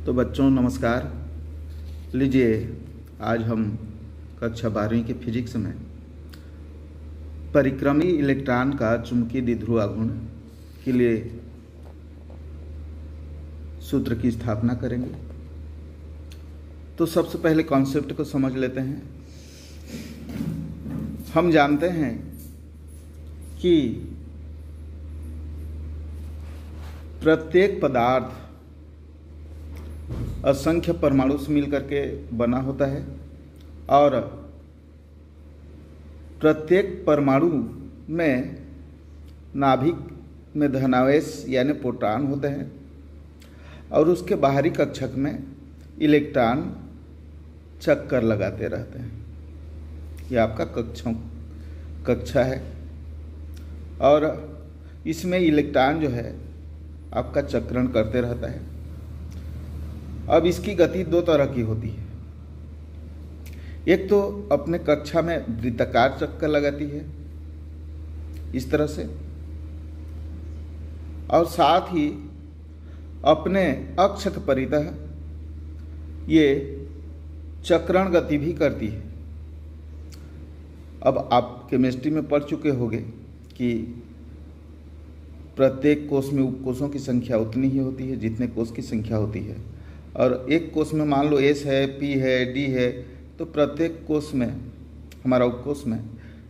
तो बच्चों नमस्कार। लीजिए आज हम कक्षा 12वीं की फिजिक्स में परिक्रमी इलेक्ट्रॉन का चुंबकीय द्विध्रुव आघूर्ण के लिए सूत्र की स्थापना करेंगे। तो सबसे पहले कॉन्सेप्ट को समझ लेते हैं। हम जानते हैं कि प्रत्येक पदार्थ असंख्य परमाणु से मिलकर के बना होता है और प्रत्येक परमाणु में नाभिक में धनावेश यानी प्रोटॉन होते हैं और उसके बाहरी कक्षक में इलेक्ट्रॉन चक्कर लगाते रहते हैं। यह आपका कक्षा है और इसमें इलेक्ट्रॉन जो है आपका चक्रण करते रहता है। अब इसकी गति दो तरह की होती है। एक तो अपने कक्षा में वृत्ताकार चक्कर लगाती है इस तरह से, और साथ ही अपने अक्ष के परितः ये चक्रण गति भी करती है। अब आप केमिस्ट्री में पढ़ चुके होंगे कि प्रत्येक कोष में उपकोषों की संख्या उतनी ही होती है जितने कोष की संख्या होती है, और एक कोष में मान लो S है, P है, D है, तो प्रत्येक कोष में हमारा उपकोष में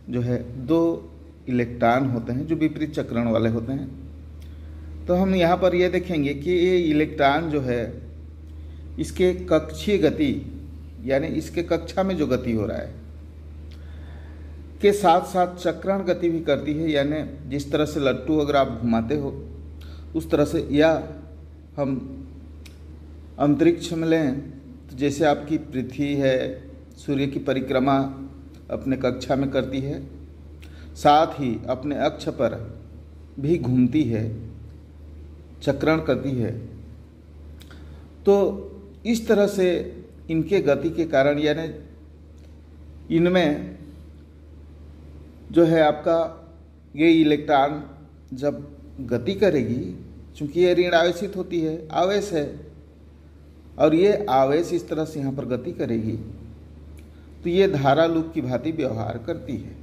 जो है 2 इलेक्ट्रॉन होते हैं जो विपरीत चक्रण वाले होते हैं। तो हम यहाँ पर ये देखेंगे कि ये इलेक्ट्रॉन जो है इसके कक्षीय गति यानी इसके कक्षा में जो गति हो रहा है के साथ साथ चक्रण गति भी करती है। यानी जिस तरह से लट्टू अगर आप घुमाते हो उस तरह से, या हम अंतरिक्ष में लें तो जैसे आपकी पृथ्वी है सूर्य की परिक्रमा अपने कक्षा में करती है, साथ ही अपने अक्ष पर भी घूमती है, चक्रण करती है। तो इस तरह से इनके गति के कारण यानी इनमें जो है आपका ये इलेक्ट्रॉन जब गति करेगी, चूंकि ये ऋण आवेशित होती है, आवेश है, और ये आवेश इस तरह से यहाँ पर गति करेगी तो ये धारा लूप की भांति व्यवहार करती है।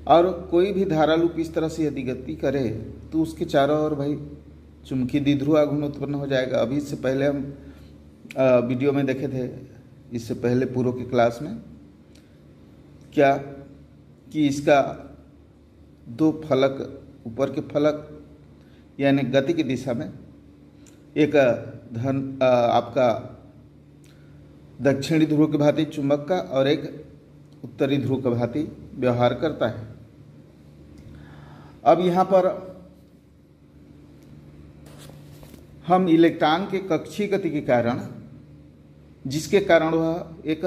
और कोई भी धारा लूप इस तरह से यदि गति करे तो उसके चारों ओर भाई चुंबकीय द्विध्रुव आघूर्ण उत्पन्न हो जाएगा। अभी इससे पहले हम वीडियो में देखे थे, इससे पहले पूर्व की क्लास में, क्या कि इसका 2 फलक, ऊपर के फलक यानी गति की दिशा में एक आपका दक्षिणी ध्रुव की भांति चुंबक का और एक उत्तरी ध्रुव की भांति व्यवहार करता है। अब यहाँ पर हम इलेक्ट्रॉन के कक्षीय गति के कारण, जिसके कारण वह एक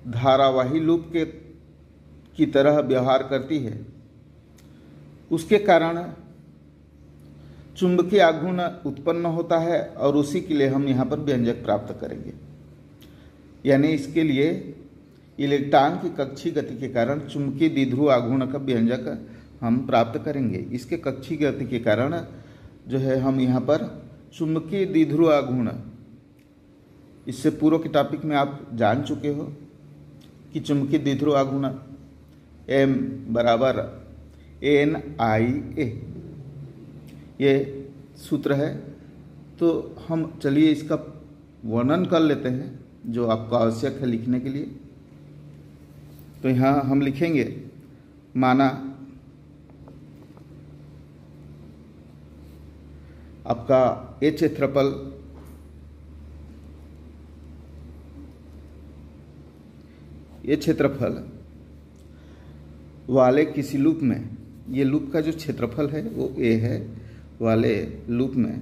धारावाही लूप की तरह व्यवहार करती है, उसके कारण चुंबकीय आघूर्ण उत्पन्न होता है और उसी के लिए हम यहाँ पर व्यंजक प्राप्त करेंगे। यानी इसके लिए इलेक्ट्रॉन की कक्षीय गति के कारण चुंबकीय द्विध्रुव आघूर्ण का व्यंजक हम प्राप्त करेंगे। इसके कक्षीय गति के कारण जो है हम यहाँ पर चुंबकीय द्विध्रुव आघूर्ण, इससे पूर्व के टॉपिक में आप जान चुके हो कि चुंबकीय द्विध्रुव आघूर्ण M बराबर NIA ये सूत्र है। तो हम चलिए इसका वर्णन कर लेते हैं जो आपको आवश्यक है लिखने के लिए। तो यहाँ हम लिखेंगे, माना आपका ये क्षेत्रफल वाले किसी लूप में, ये लूप का जो क्षेत्रफल है वो A है, वाले लूप में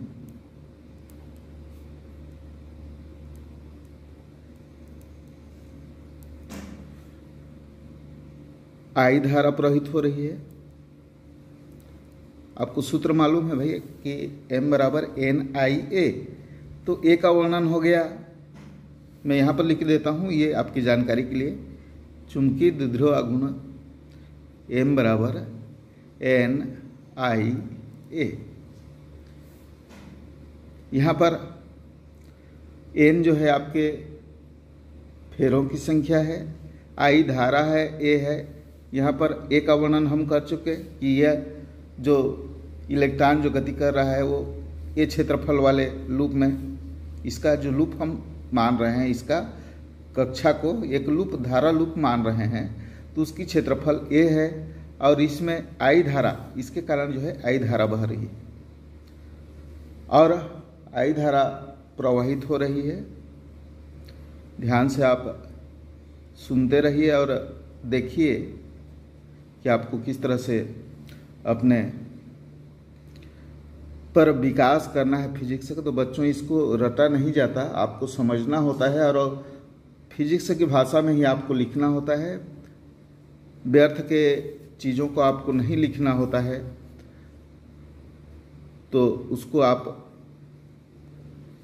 I धारा प्रवाहित हो रही है। आपको सूत्र मालूम है भाई कि M बराबर NIA। तो A का वर्णन हो गया, मैं यहाँ पर लिख देता हूँ ये आपकी जानकारी के लिए। चुंबकीय द्विध्रुव आघूर्ण M बराबर NIA। यहाँ पर एन जो है आपके फेरों की संख्या है, आई धारा है, ए है। यहाँ पर ए का वर्णन हम कर चुके कि यह जो इलेक्ट्रॉन जो गति कर रहा है वो ए क्षेत्रफल वाले लूप में, इसका जो लूप हम मान रहे हैं, इसका कक्षा को एक लूप धारा लूप मान रहे हैं, तो उसकी क्षेत्रफल ए है। और इसमें आई धारा, इसके कारण जो है आई धारा बह रही है और आई धारा प्रवाहित हो रही है। ध्यान से आप सुनते रहिए और देखिए कि आपको किस तरह से अपने पर विकास करना है फिजिक्स का। तो बच्चों इसको रटा नहीं जाता, आपको समझना होता है और फिजिक्स की भाषा में ही आपको लिखना होता है। व्यर्थ के चीज़ों को आपको नहीं लिखना होता है, तो उसको आप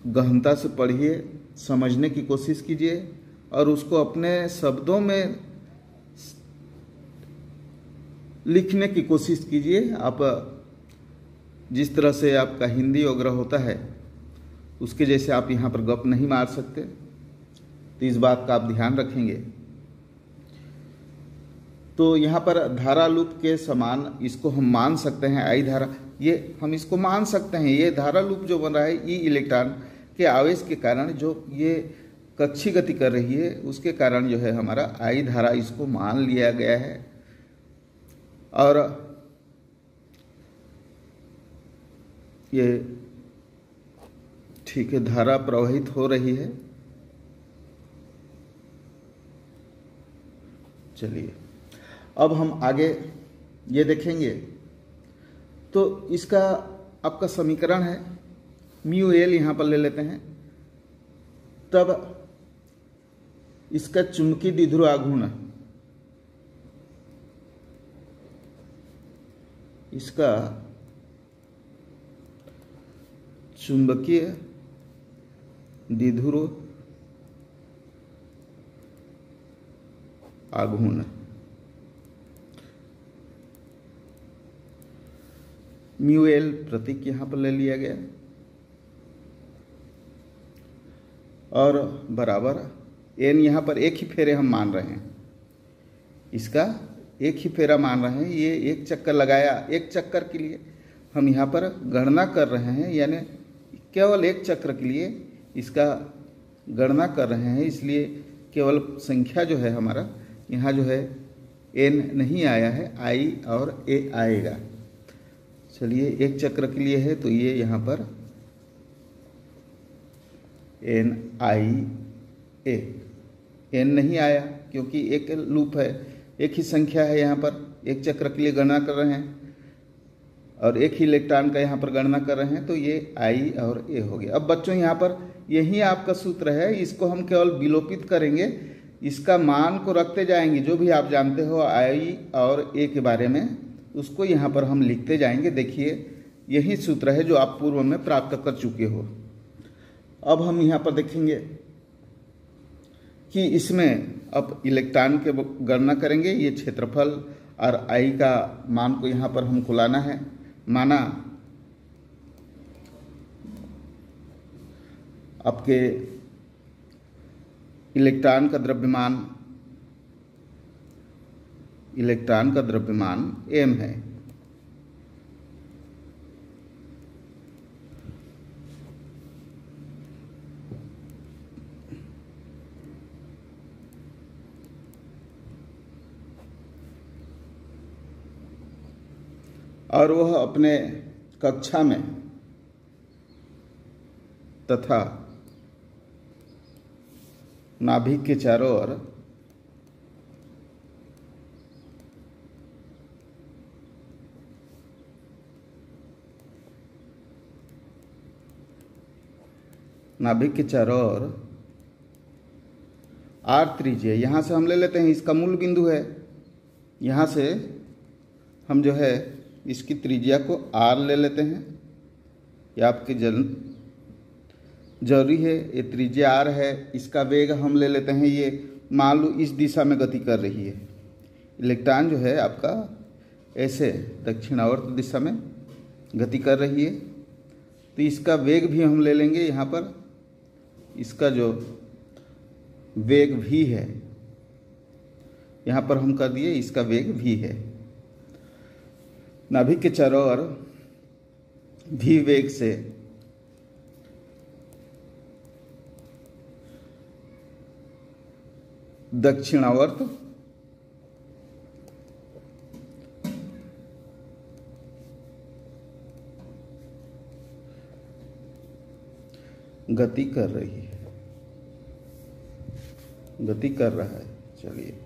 गहनता से पढ़िए, समझने की कोशिश कीजिए और उसको अपने शब्दों में लिखने की कोशिश कीजिए। आप जिस तरह से आपका हिंदी वगैरह होता है उसके जैसे आप यहाँ पर गप नहीं मार सकते, तो इस बात का आप ध्यान रखेंगे। तो यहाँ पर धारा लूप के समान इसको हम मान सकते हैं, आई धारा, ये हम इसको मान सकते हैं। ये धारा लूप जो बन रहा है ई इलेक्ट्रॉन के आवेश के कारण जो ये कक्षीय गति कर रही है, उसके कारण जो है हमारा आई धारा, इसको मान लिया गया है। और ये ठीक है, धारा प्रवाहित हो रही है। चलिए अब हम आगे ये देखेंगे। तो इसका आपका समीकरण है म्यू एल, यहाँ पर ले लेते हैं। तब इसका चुंबकीय द्विध्रुव आघूर्ण, इसका चुंबकीय द्विध्रुव आघूर्ण म्यू एल प्रतीक यहाँ पर ले लिया गया और बराबर एन, यहाँ पर एक ही फेरे हम मान रहे हैं, इसका एक ही फेरा मान रहे हैं। ये एक चक्कर लगाया, एक चक्कर के लिए हम यहाँ पर गणना कर रहे हैं, यानी केवल एक चक्र के लिए इसका गणना कर रहे हैं, इसलिए केवल संख्या जो है हमारा यहाँ जो है एन नहीं आया है, आई और ए आएगा। चलिए एक चक्र के लिए है तो ये यहाँ पर एन आई ए, एन नहीं आया क्योंकि एक लूप है, एक ही संख्या है, यहाँ पर एक चक्र के लिए गणना कर रहे हैं और एक ही इलेक्ट्रॉन का यहाँ पर गणना कर रहे हैं, तो ये आई और ए हो गया। अब बच्चों यहाँ पर यही आपका सूत्र है, इसको हम केवल विलोपित करेंगे, इसका मान को रखते जाएंगे। जो भी आप जानते हो आई और ए के बारे में, उसको यहाँ पर हम लिखते जाएंगे। देखिए यही सूत्र है जो आप पूर्व में प्राप्त कर चुके हो। अब हम यहाँ पर देखेंगे कि इसमें अब इलेक्ट्रॉन के गणना करेंगे। ये क्षेत्रफल और आई का मान को यहाँ पर हमको लाना है। माना आपके इलेक्ट्रॉन का द्रव्यमान m है। और वह अपने कक्षा में तथा नाभिक के चारों ओर आर त्रिज्या, यहाँ से हम ले लेते हैं, इसका मूल बिंदु है। यहाँ से हम जो है इसकी त्रिज्या को आर ले लेते हैं। ये आपके जरूरी है, ये त्रिज्या आर है। इसका वेग हम ले लेते हैं, ये मान लो इस दिशा में गति कर रही है। इलेक्ट्रॉन जो है आपका ऐसे दक्षिणावर्त दिशा में गति कर रही है, तो इसका वेग भी हम ले लेंगे। यहाँ पर इसका जो वेग v है, यहाँ पर हम कर दिए इसका वेग v है। नाभिक के चारों ओर v वेग से दक्षिणावर्त गति कर रही है, गति कर रहा है। चलिए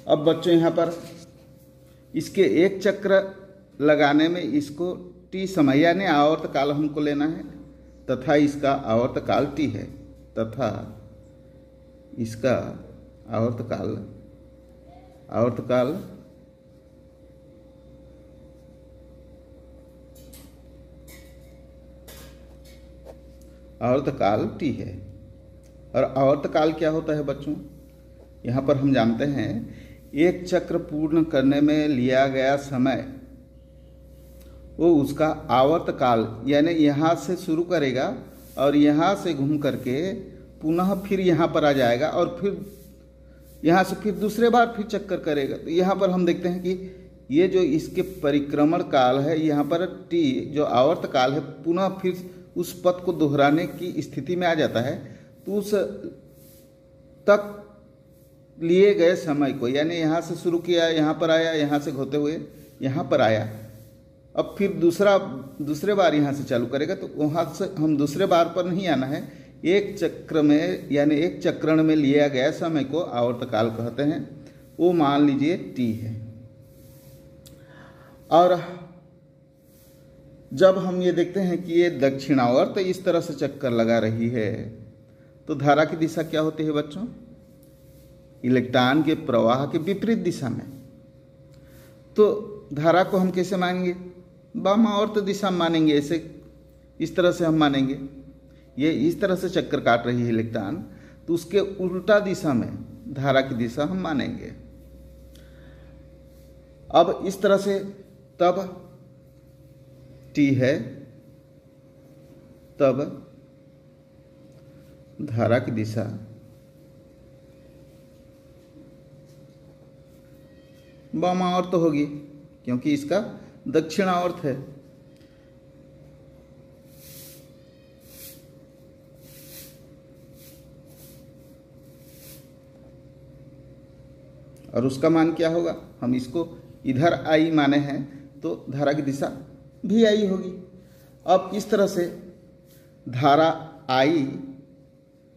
अब बच्चों यहाँ पर इसके एक चक्र लगाने में इसको t समय यानी आवर्त काल हमको लेना है, तथा इसका आवर्त काल t है, तथा इसका आवर्त काल t है। और आवर्त काल क्या होता है बच्चों? यहाँ पर हम जानते हैं एक चक्र पूर्ण करने में लिया गया समय वो उसका आवर्त काल, यानी यहाँ से शुरू करेगा और यहाँ से घूम करके पुनः फिर यहाँ पर आ जाएगा और फिर यहाँ से फिर दूसरे बार फिर चक्कर करेगा। तो यहाँ पर हम देखते हैं कि ये जो इसके परिक्रमण काल है, यहाँ पर t जो आवर्त काल है पुनः फिर उस पथ को दोहराने की स्थिति में आ जाता है। तो उस तक लिए गए समय को, यानी यहाँ से शुरू किया, यहाँ पर आया, यहाँ से होते हुए यहाँ पर आया, अब फिर दूसरे बार यहाँ से चालू करेगा, तो वहाँ से हम दूसरे बार पर नहीं आना है। एक चक्र में यानी एक चक्रण में लिया गया समय को आवर्त काल कहते हैं। वो मान लीजिए t है। और जब हम ये देखते हैं कि ये दक्षिणावर्त इस तरह से चक्कर लगा रही है, तो धारा की दिशा क्या होती है बच्चों? इलेक्ट्रॉन के प्रवाह के विपरीत दिशा में। तो धारा को हम कैसे मानेंगे? वामावर्त दिशा मानेंगे। ऐसे इस तरह से हम मानेंगे, ये इस तरह से चक्कर काट रही है इलेक्ट्रॉन, तो उसके उल्टा दिशा में धारा की दिशा हम मानेंगे। अब इस तरह से तब t है, तब धारा की दिशा वामावर्त होगी, क्योंकि इसका दक्षिणावर्त है। और उसका मान क्या होगा? हम इसको इधर आई माने हैं, तो धारा की दिशा भी आई होगी। अब इस तरह से धारा आई,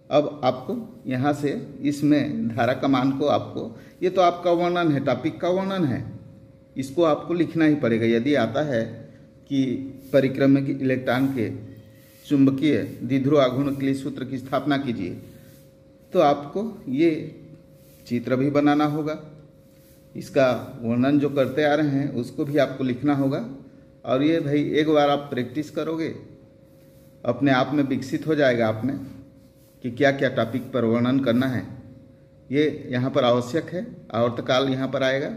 अब आपको यहाँ से इसमें धारा का मान को आपको, ये तो आपका वर्णन है, टॉपिक का वर्णन है, इसको आपको लिखना ही पड़ेगा। यदि आता है कि परिक्रम की इलेक्ट्रॉन के चुंबकीय द्विध्रुव आघूर्ण सूत्र की स्थापना कीजिए, तो आपको ये चित्र भी बनाना होगा, इसका वर्णन जो करते आ रहे हैं उसको भी आपको लिखना होगा। और ये भाई एक बार आप प्रैक्टिस करोगे, अपने आप में विकसित हो जाएगा आप में कि क्या क्या टॉपिक पर वर्णन करना है। ये यहाँ पर आवश्यक है। आवर्तकाल यहाँ पर आएगा,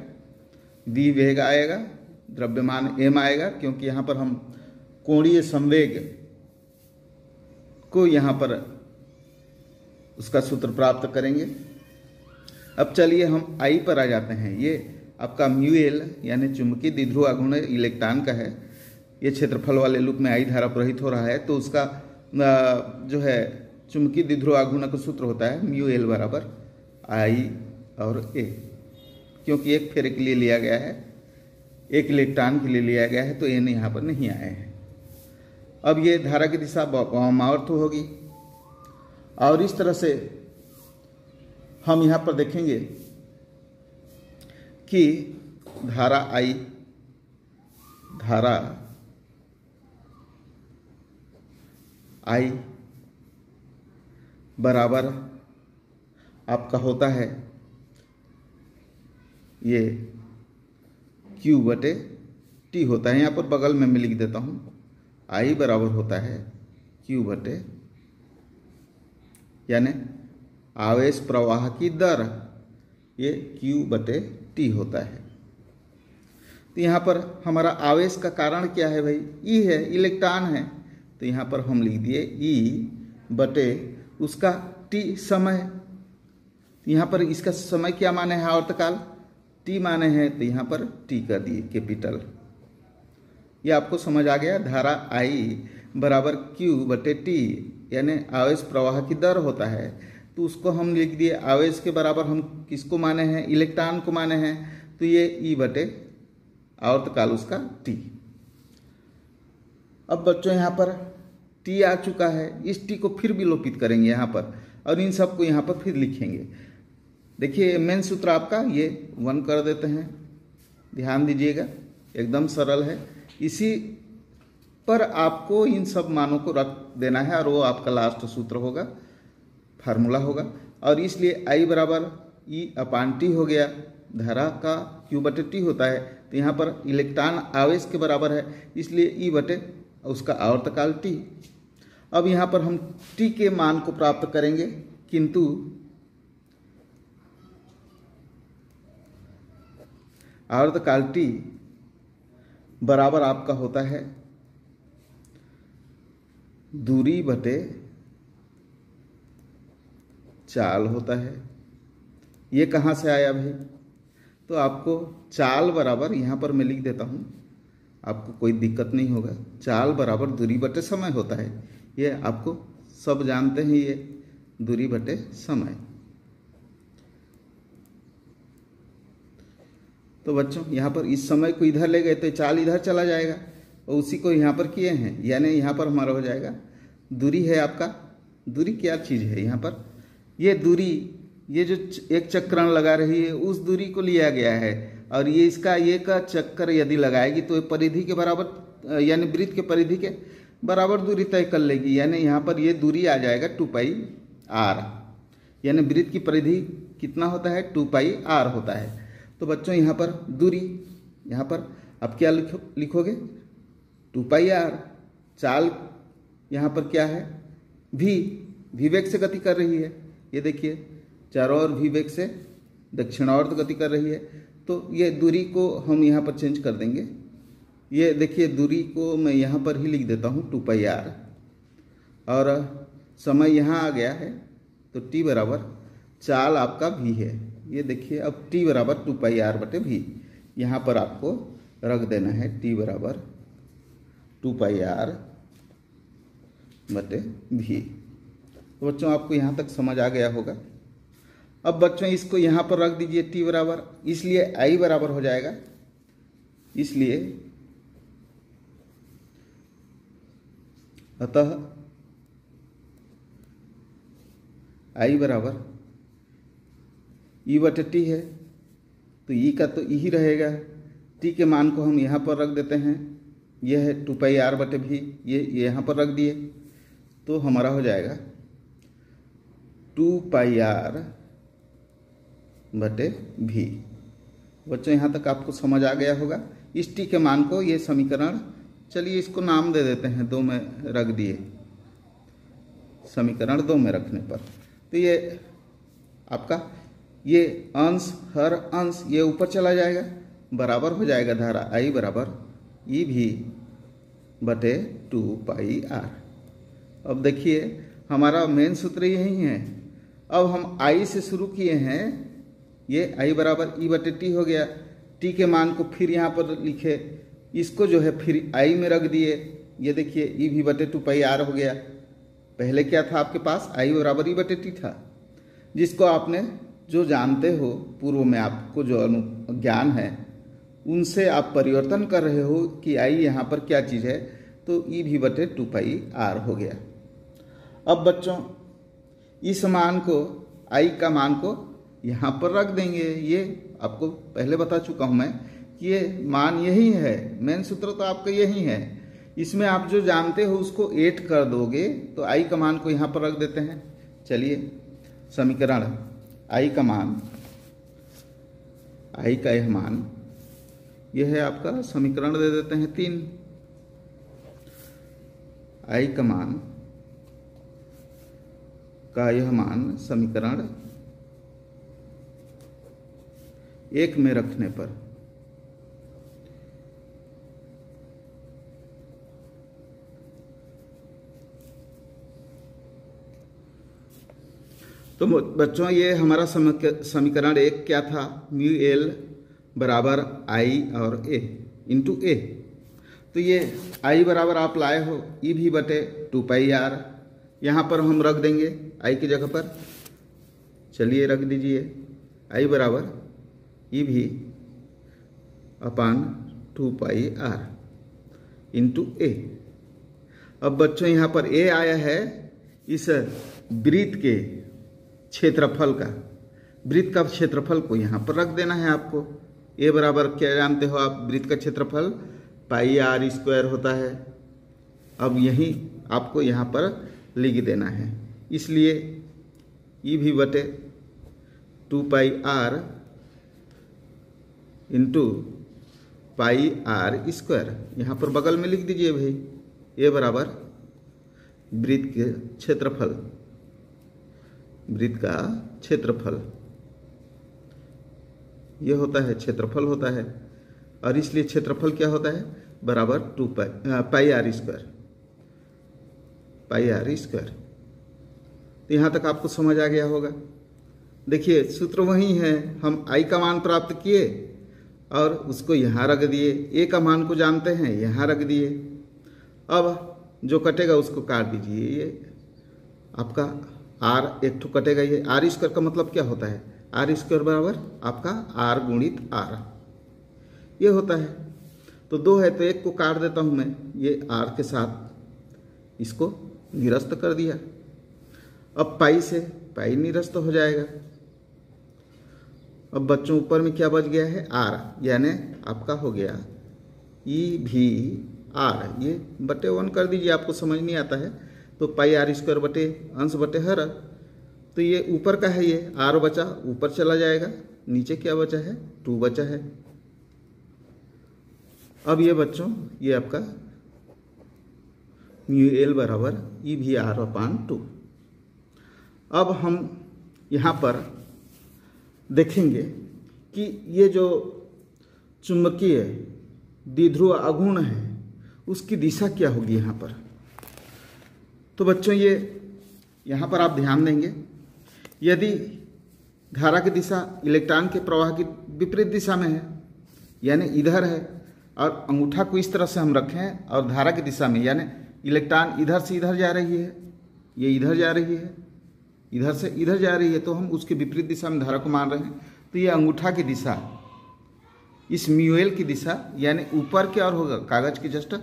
v वेग आएगा, द्रव्यमान m आएगा, क्योंकि यहाँ पर हम कोणीय संवेग को यहाँ पर उसका सूत्र प्राप्त करेंगे। अब चलिए हम I पर आ जाते हैं। ये आपका μL यानी चुंबकीय द्विध्रुव आघूर्ण इलेक्ट्रॉन का है। ये क्षेत्रफल वाले लूप में I धारा प्रवाहित हो रहा है, तो उसका जो है चुंबकीय द्विध्रुव आघूर्ण का सूत्र होता है μL बराबर I और A। क्योंकि एक फेरे के लिए लिया गया है, एक इलेक्ट्रॉन के लिए लिया गया है, तो N यहाँ पर नहीं आए हैं। अब ये धारा की दिशा वामावर्त होगी। और इस तरह से हम यहाँ पर देखेंगे कि धारा I बराबर आपका होता है ये Q बटे T होता है। यहाँ पर बगल में मैं लिख देता हूँ, I बराबर होता है Q बटे, यानी आवेश प्रवाह की दर, ये Q बटे T होता है। तो यहाँ पर हमारा आवेश का कारण क्या है भाई? E है, इलेक्ट्रॉन है। तो यहाँ पर हम लिख दिए ई बटे उसका टी समय। यहाँ पर इसका समय क्या माने है, आवर्तकाल टी माने हैं, तो यहाँ पर टी कर दिए कैपिटल। ये आपको समझ आ गया। धारा आई बराबर क्यू बटे टी, यानी आवेश प्रवाह की दर होता है, तो उसको हम लिख दिए आवेश के बराबर। हम किसको माने हैं, इलेक्ट्रॉन को माने हैं, तो ये ई बटे आवर्तकाल उसका टी। अब बच्चों यहाँ पर टी आ चुका है, इस टी को फिर विलोपित करेंगे यहाँ पर और इन सबको यहाँ पर फिर लिखेंगे। देखिए मेन सूत्र आपका ये 1 कर देते हैं, ध्यान दीजिएगा, एकदम सरल है। इसी पर आपको इन सब मानों को रख देना है और वो आपका लास्ट सूत्र होगा, फार्मूला होगा। और इसलिए आई बराबर ई अपान टी हो गया, धारा का क्यू बटे टी होता है, तो यहाँ पर इलेक्ट्रॉन आवेश के बराबर है, इसलिए ई बटे उसका आवर्तकाल टी। अब यहाँ पर हम टी के मान को प्राप्त करेंगे, किंतु आवर्तकाल टी बराबर आपका होता है दूरी बटे चाल होता है। ये कहाँ से आया भाई, तो आपको चाल बराबर यहाँ पर मैं लिख देता हूँ, आपको कोई दिक्कत नहीं होगा। चाल बराबर दूरी बटे समय होता है, ये आपको सब जानते हैं, ये दूरी बटे समय। तो बच्चों यहाँ पर इस समय को इधर ले गए तो चाल इधर चला जाएगा और उसी को यहाँ पर किए हैं, यानी यहाँ पर हमारा हो जाएगा दूरी है आपका। दूरी क्या चीज़ है, यहाँ पर ये दूरी, ये जो एक चक्रण लगा रही है उस दूरी को लिया गया है, और ये इसका ये का चक्कर यदि लगाएगी तो ये परिधि के बराबर, यानी वृत्त के परिधि के बराबर दूरी तय कर लेगी, यानी यहाँ पर ये दूरी आ जाएगा 2πr, यानी वृत्त की परिधि कितना होता है 2πr होता है। तो बच्चों यहाँ पर दूरी, यहाँ पर आप क्या लिखोगे 2πr। चाल यहाँ पर क्या है, v वेग से गति कर रही है, ये देखिए चारों ओर v वेग से दक्षिणावर्त गति कर रही है, तो ये दूरी को हम यहाँ पर चेंज कर देंगे। ये देखिए दूरी को मैं यहाँ पर ही लिख देता हूँ 2πr, और समय यहाँ आ गया है, तो t बराबर चाल आपका v है। ये देखिए अब t बराबर 2πr बटे v, यहाँ पर आपको रख देना है t बराबर 2πr बटे v। तो बच्चों आपको यहाँ तक समझ आ गया होगा। अब बच्चों इसको यहाँ पर रख दीजिए t बराबर, इसलिए i बराबर हो जाएगा, इसलिए अतः i बराबर ई बटे टी है, तो ई का तो ई ही रहेगा। टी के मान को हम यहाँ पर रख देते हैं, यह है 2πr बटे भी, ये यहाँ पर रख दिए, तो हमारा हो जाएगा 2πr बटे भी। बच्चों यहाँ तक आपको समझ आ गया होगा। इस टी के मान को, ये समीकरण, चलिए इसको नाम दे देते हैं, 2 में रख दिए, समीकरण 2 में रखने पर, तो ये आपका ये अंश हर अंश ये ऊपर चला जाएगा, बराबर हो जाएगा धारा आई बराबर ई भी बटे 2πr। अब देखिए हमारा मेन सूत्र यही है। अब हम आई से शुरू किए हैं, ये आई बराबर ई बटे टी हो गया, टी के मान को फिर यहाँ पर लिखे, इसको जो है फिर आई में रख दिए, ये देखिए ई भी बटे 2πr हो गया। पहले क्या था आपके पास, आई बराबर ई बटे टी था, जिसको आपने जो जानते हो, पूर्व में आपको जो ज्ञान है उनसे आप परिवर्तन कर रहे हो कि आई यहाँ पर क्या चीज़ है, तो ई भी बटे 2πr हो गया। अब बच्चों इस मान को, आई का मान को यहाँ पर रख देंगे। ये आपको पहले बता चुका हूँ मैं कि ये मान यही है, मेन सूत्र तो आपका यही है। इसमें आप जो जानते हो उसको ऐड कर दोगे, तो आई का मान को यहाँ पर रख देते हैं। चलिए समीकरण आई का मान, आई का यह मान, यह है आपका समीकरण दे देते हैं 3। आई का मान का यह मान समीकरण 1 में रखने पर तो बच्चों ये हमारा समीकरण एक क्या था, म्यू एल बराबर आई और ए इंटू ए। तो ये आई बराबर आप लाए हो ई भी बटे 2 पाई आर, यहाँ पर हम रख देंगे आई की जगह पर, चलिए रख दीजिए आई बराबर ई भी अपान 2 पाई आर इंटू ए। अब बच्चों यहाँ पर ए आया है इस वृत्त के क्षेत्रफल का, वृत्त का क्षेत्रफल को यहाँ पर रख देना है आपको। ए बराबर क्या जानते हो आप, वृत्त का क्षेत्रफल पाई आर स्क्वायर होता है। अब यही आपको यहाँ पर लिख देना है, इसलिए ई भी बटे 2 pi r into pi r square, यहाँ पर बगल में लिख दीजिए भाई। ए बराबर वृत्त के क्षेत्रफल, वृत्त का क्षेत्रफल ये होता है, क्षेत्रफल होता है, और इसलिए क्षेत्रफल क्या होता है बराबर 2 pi r square, pi r square. तो यहाँ तक आपको समझ आ गया होगा। देखिए सूत्र वही है, हम आई का मान प्राप्त किए और उसको यहाँ रख दिए, ए का मान को जानते हैं यहाँ रख दिए। अब जो कटेगा उसको काट दीजिए, ये आपका आर एक ठो कटेगा, ये आर स्क्वायर का मतलब क्या होता है, आर स्क्वायर बराबर आपका आर गुणित आर ये होता है। तो 2 है तो एक को काट देता हूँ मैं, ये आर के साथ इसको निरस्त कर दिया। अब पाई से पाई निरस्त हो जाएगा। अब बच्चों ऊपर में क्या बच गया है आर, यानी आपका हो गया ई भी आर, ये बटे 1 कर दीजिए, आपको समझ नहीं आता है तो पाई आर स्क्वायर बटे अंश बटे हर। तो ये ऊपर का है, ये आर बचा ऊपर चला जाएगा, नीचे क्या बचा है 2 बचा है। अब ये बच्चों ये आपका म्यू एल बराबर ई भी आर अपान 2। अब हम यहाँ पर देखेंगे कि ये जो चुंबकीय द्विध्रुव आघूर्ण है उसकी दिशा क्या होगी यहाँ पर। तो बच्चों ये यहाँ पर आप ध्यान देंगे, यदि धारा की दिशा इलेक्ट्रॉन के प्रवाह की विपरीत दिशा में है, यानी इधर है, और अंगूठा को इस तरह से हम रखें और धारा की दिशा में, यानी इलेक्ट्रॉन इधर से इधर जा रही है, ये इधर जा रही है, इधर से इधर जा रही है, तो हम उसके विपरीत दिशा में धारा को मान रहे हैं। तो ये अंगूठा की दिशा इस म्यूएल की दिशा यानी ऊपर की ओर होगा, कागज की जस्ट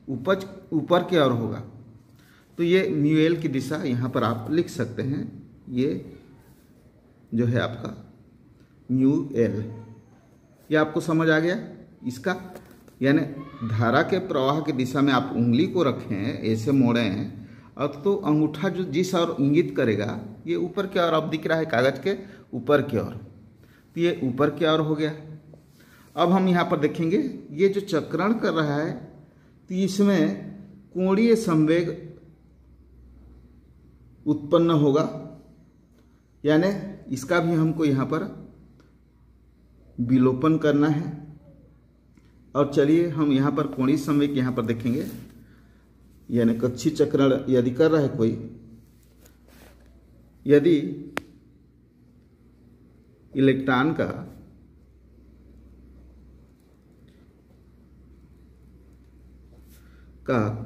ऊपर की ओर होगा। तो ये म्यूएल की दिशा यहाँ पर आप लिख सकते हैं, ये जो है आपका म्यू एल। ये आपको समझ आ गया इसका, यानी धारा के प्रवाह की दिशा में आप उंगली को रखें, ऐसे मोड़ें, अब तो अंगूठा जो जिस ओर इंगित करेगा ये ऊपर की ओर अब दिख रहा है, कागज के ऊपर की ओर, तो ये ऊपर की ओर हो गया। अब हम यहाँ पर देखेंगे ये जो चक्रण कर रहा है तो इसमें कोणीय संवेग उत्पन्न होगा, यानी इसका भी हमको यहाँ पर विलोपन करना है। और चलिए हम यहाँ पर कोणीय संवेग यहाँ पर देखेंगे, यानी कक्षीय चक्रण यदि कर रहा है कोई, यदि इलेक्ट्रॉन का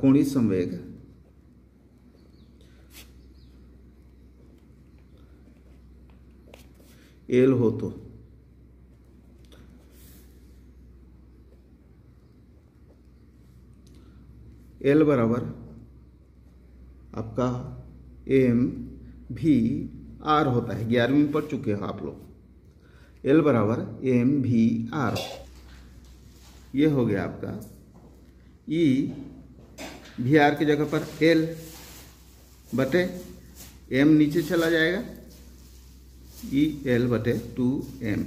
कोणीय संवेग एल हो तो एल बराबर आपका एम भी आर होता है, 11वीं में पढ़ चुके हो आप लोग। एल बराबर एम भी आर, ये हो गया आपका ई भी आर की जगह पर एल बटे एम नीचे चला जाएगा, ई एल बटे 2m।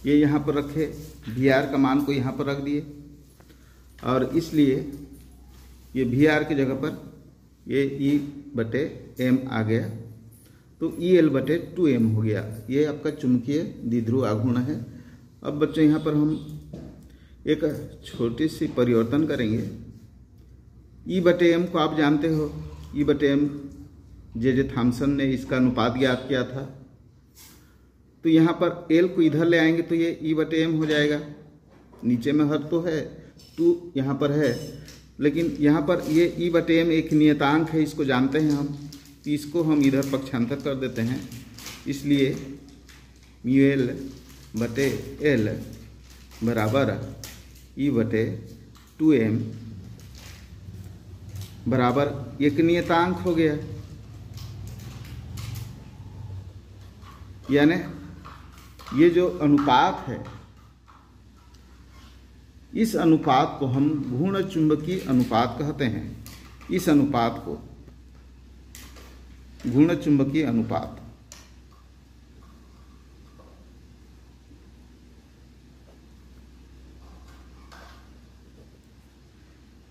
ये यहाँ पर रखे, भी आर का मान को यहाँ पर रख दिए, और इसलिए ये भी आर की जगह पर ये ई बटे एम आ गया, तो ई एल बटे 2m हो गया। ये आपका चुंबकीय द्विध्रुव आघूर्ण है। अब बच्चों यहाँ पर हम एक छोटी सी परिवर्तन करेंगे। ई बटे एम को आप जानते हो, ई बटे एम जे थॉमसन ने इसका अनुपात ज्ञात किया था। तो यहाँ पर एल को इधर ले आएंगे तो ये E/m हो जाएगा। नीचे में हर तो है, 2 यहाँ पर है, लेकिन यहाँ पर ये E/m एक नियतांक है, इसको जानते हैं हम। इसको हम इधर पक्षांतर कर देते हैं, इसलिए μL/L बराबर E/2m बराबर एक नियतांक हो गया। यानी ये जो अनुपात है, इस अनुपात को हम घूर्ण चुंबकीय अनुपात कहते हैं। इस अनुपात को घूर्ण चुंबकीय अनुपात।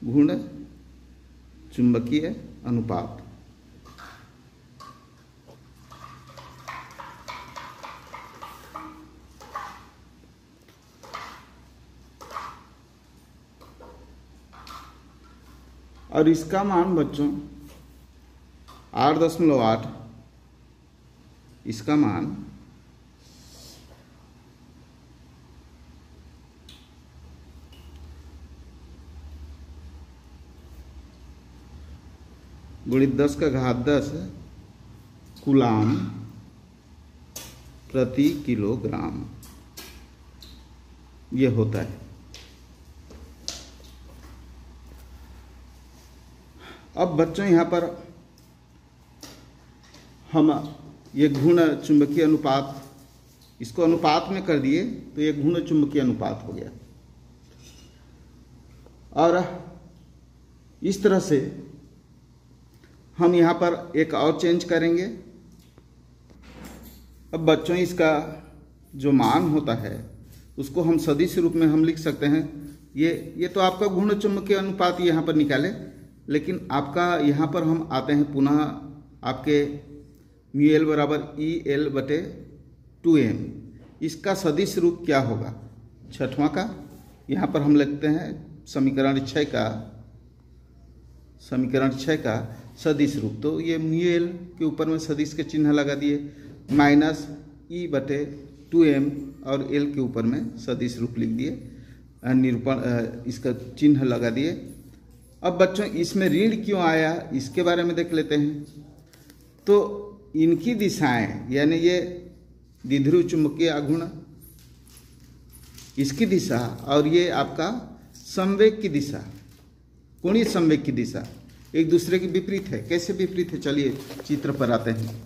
घूर्ण चुंबकीय अनुपात। और इसका मान बच्चों 8.8, इसका मान 10⁻10 कूलाम प्रति किलोग्राम ये होता है। अब बच्चों यहाँ पर हम ये घूर्ण चुंबकीय अनुपात, इसको अनुपात में कर दिए तो ये घूर्ण चुंबकीय अनुपात हो गया। और इस तरह से हम यहाँ पर एक और चेंज करेंगे। अब बच्चों इसका जो मान होता है उसको हम सदिश रूप में हम लिख सकते हैं। ये तो आपका घूर्ण चुंबकीय अनुपात यहाँ पर निकाले, लेकिन आपका यहाँ पर हम आते हैं पुनः आपके μL बराबर EL/2m। इसका सदिश रूप क्या होगा? छठवां का यहाँ पर हम लिखते हैं समीकरण 6 का सदिश रूप। तो ये μL के ऊपर में सदिश के चिन्ह लगा दिए, माइनस E/2m और L के ऊपर में सदिश रूप लिख दिए, निरूपण इसका चिन्ह लगा दिए। अब बच्चों इसमें ऋण क्यों आया इसके बारे में देख लेते हैं। तो इनकी दिशाएं, यानी ये द्विध्रुव चुंबकीय आघूर्ण, इसकी दिशा और ये आपका संवेग की दिशा, कोणीय संवेग की दिशा एक दूसरे के विपरीत है। कैसे विपरीत है? चलिए चित्र पर आते हैं।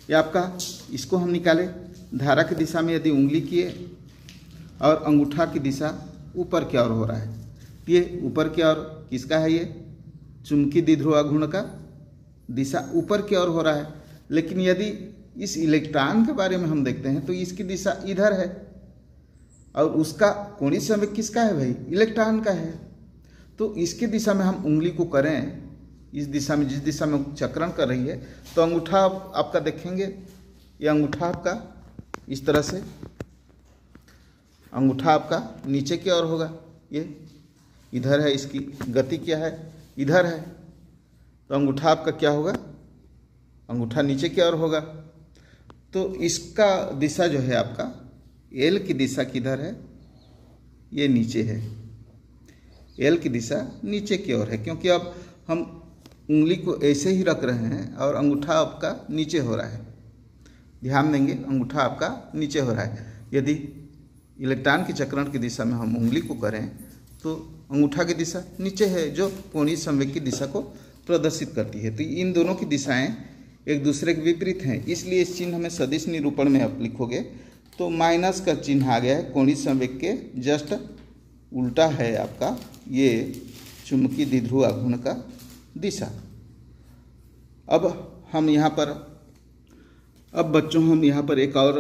ये आपका, इसको हम निकाले धारा की दिशा में यदि उंगली किए और अंगूठा की दिशा ऊपर की ओर हो रहा है, ये ऊपर की ओर किसका है? ये चुंबकीय द्विध्रुव आघूर्ण का दिशा ऊपर की ओर हो रहा है। लेकिन यदि इस इलेक्ट्रॉन के बारे में हम देखते हैं तो इसकी दिशा इधर है और उसका कोणीय संवेग किसका है भाई? इलेक्ट्रॉन का है। तो इसकी दिशा में हम उंगली को करें, इस दिशा में, जिस दिशा में चक्रण कर रही है, तो अंगूठा आपका देखेंगे, ये अंगूठा आपका इस तरह से, अंगूठा आपका नीचे की ओर होगा, ये इधर है, इसकी गति क्या है? इधर है। तो अंगूठा आपका क्या होगा? अंगूठा नीचे की ओर होगा। तो इसका दिशा जो है आपका एल की दिशा किधर है? ये नीचे है। एल की दिशा नीचे की ओर है, क्योंकि अब हम उंगली को ऐसे ही रख रहे हैं और अंगूठा आपका नीचे हो रहा है। ध्यान देंगे, अंगूठा आपका नीचे हो रहा है। यदि इलेक्ट्रॉन की चक्रण की दिशा में हम उंगली को करें तो अंगूठा की दिशा नीचे है, जो कोणीय संवेग की दिशा को प्रदर्शित करती है। तो इन दोनों की दिशाएं एक दूसरे के विपरीत हैं, इसलिए इस चिन्ह में सदिश निरूपण में आप लिखोगे तो माइनस का चिन्ह आ गया है। कोणीय संवेग के जस्ट उल्टा है आपका ये चुंबकीय द्विध्रुव आघूर्ण का दिशा। अब हम यहाँ पर, अब बच्चों हम यहाँ पर एक और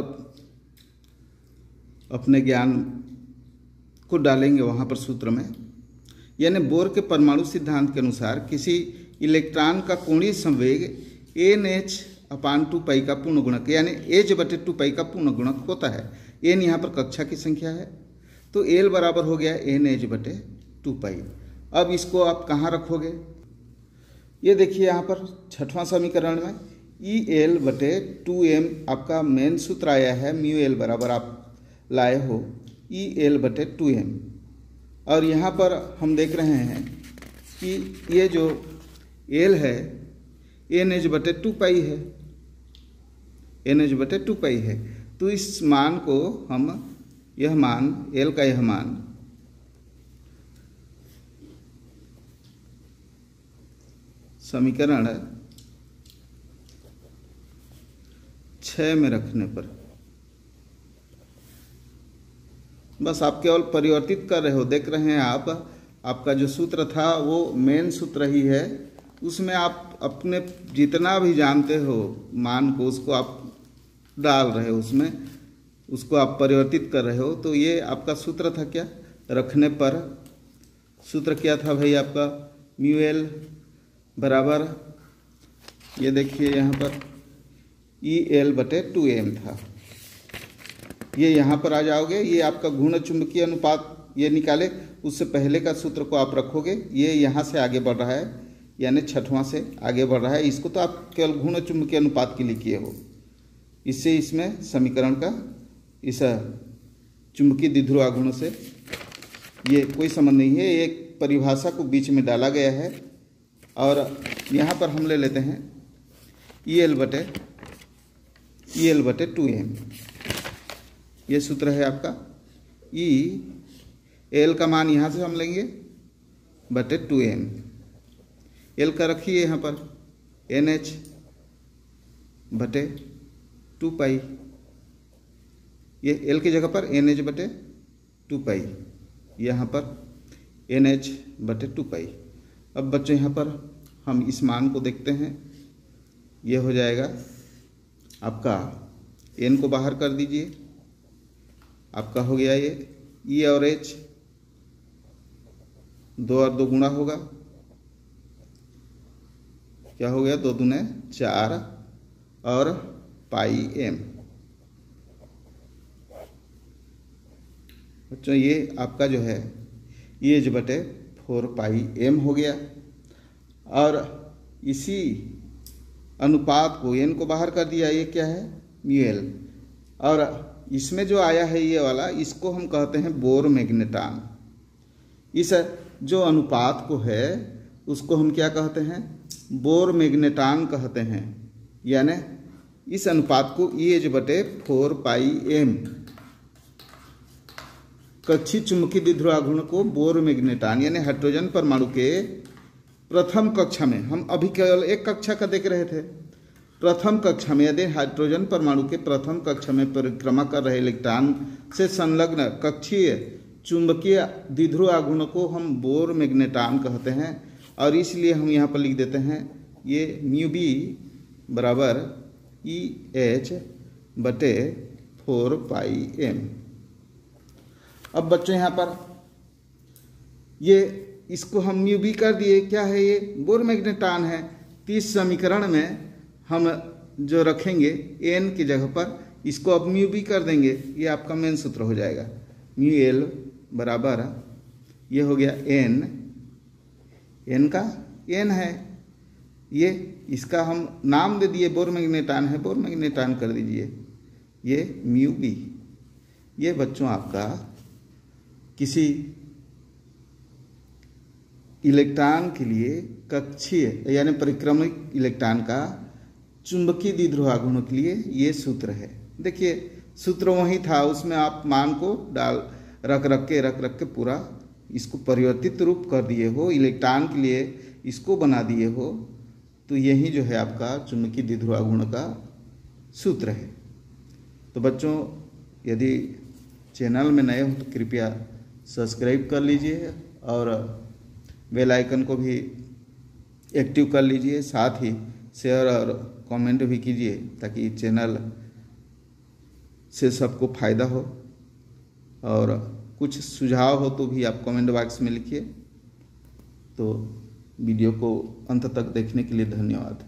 अपने ज्ञान को डालेंगे वहाँ पर सूत्र में। यानी बोर के परमाणु सिद्धांत के अनुसार किसी इलेक्ट्रॉन का कोणीय संवेग NH/2π का पूर्ण गुणक, यानी H/2π का पूर्ण गुणक होता है। n यहाँ पर कक्षा की संख्या है, तो L बराबर हो गया NH/2π। अब इसको आप कहाँ रखोगे? ये देखिए यहाँ पर छठवां समीकरण में EL/2m आपका मेन सूत्र आया है, म्यू एल बराबर आप लाए हो EL/2m। और यहाँ पर हम देख रहे हैं कि ये जो L है NH/2π है, NH/2π है। तो इस मान को हम, यह मान L का यह मान समीकरण 6 में रखने पर, बस आप केवल परिवर्तित कर रहे हो। देख रहे हैं आप, आपका जो सूत्र था वो मेन सूत्र ही है, उसमें आप अपने जितना भी जानते हो मान को उसको आप डाल रहे हो, उसमें उसको आप परिवर्तित कर रहे हो। तो ये आपका सूत्र था क्या, रखने पर सूत्र क्या था भाई आपका, म्यू एल बराबर, ये देखिए यहाँ पर EL/2m था। ये यहाँ पर आ जाओगे, ये आपका घूर्ण चुंबकीय अनुपात ये निकाले, उससे पहले का सूत्र को आप रखोगे। ये यहाँ से आगे बढ़ रहा है, यानी छठवां से आगे बढ़ रहा है। इसको तो आप केवल घूर्ण चुंबकीय अनुपात के लिए किए हो, इससे इसमें समीकरण का इस चुंबकीय द्विध्रुव आघूर्ण से ये कोई संबंध नहीं है। एक परिभाषा को बीच में डाला गया है। और यहाँ पर हम ले लेते हैं EL/2m। ये सूत्र है आपका EL का मान यहाँ से हम लेंगे /2m। L का रखिए यहाँ पर NH/2π, ये L की जगह पर NH/2π, यहाँ पर NH/2π। अब बच्चों यहाँ पर हम इस मान को देखते हैं, ये हो जाएगा आपका, n को बाहर कर दीजिए, आपका हो गया ये E और H, 2 और 2 गुणा होगा, क्या हो गया, 2 दूने 4 और πm। बच्चों ये आपका जो है EH/4πm हो गया। और इसी अनुपात को n को बाहर कर दिया, ये क्या है, म्यू एल। और इसमें जो आया है ये वाला, इसको हम कहते हैं बोर मैग्नेटान। इस जो अनुपात को है उसको हम क्या कहते हैं, बोर मैग्नेटान कहते हैं। यानी इस अनुपात को EH/4πm, कक्षीय चुंबकीय द्विध्रुव आघूर्ण को बोर मैग्नेटान, यानी हाइड्रोजन परमाणु के प्रथम कक्षा में, हम अभी केवल एक कक्षा का देख रहे थे, प्रथम कक्षा में यदि हाइड्रोजन परमाणु के प्रथम कक्षा में परिक्रमा कर रहे इलेक्ट्रॉन से संलग्न कक्षीय चुंबकीय द्विध्रुव आघूर्ण को हम बोर मैग्नेटान कहते हैं। और इसलिए हम यहाँ पर लिख देते हैं ये म्यू बी बराबर EH/4πm। अब बच्चों यहाँ पर ये इसको हम म्यू बी कर दिए, क्या है ये, बोर मैग्नेटान है। 30 समीकरण में हम जो रखेंगे n की जगह पर, इसको अब म्यू बी कर देंगे, ये आपका मेन सूत्र हो जाएगा। म्यू एल बराबर, ये हो गया n का n है, ये इसका हम नाम दे दिए बोर मैग्नेटान है, बोर मैग्नेटान कर दीजिए, ये म्यू बी। ये बच्चों आपका किसी इलेक्ट्रॉन के लिए कक्षीय यानी परिक्रमिक इलेक्ट्रॉन का चुंबकीय द्विध्रुव आघूर्ण के लिए ये सूत्र है। देखिए सूत्र वही था, उसमें आप मान को डाल रख रख के पूरा इसको परिवर्तित रूप कर दिए हो, इलेक्ट्रॉन के लिए इसको बना दिए हो। तो यही जो है आपका चुंबकीय द्विध्रुव आघूर्ण का सूत्र है। तो बच्चों यदि चैनल में नए हो तो कृपया सब्सक्राइब कर लीजिए और बेल आइकन को भी एक्टिव कर लीजिए, साथ ही शेयर और कमेंट भी कीजिए ताकि चैनल से सबको फ़ायदा हो। और कुछ सुझाव हो तो भी आप कमेंट बॉक्स में लिखिए। तो वीडियो को अंत तक देखने के लिए धन्यवाद।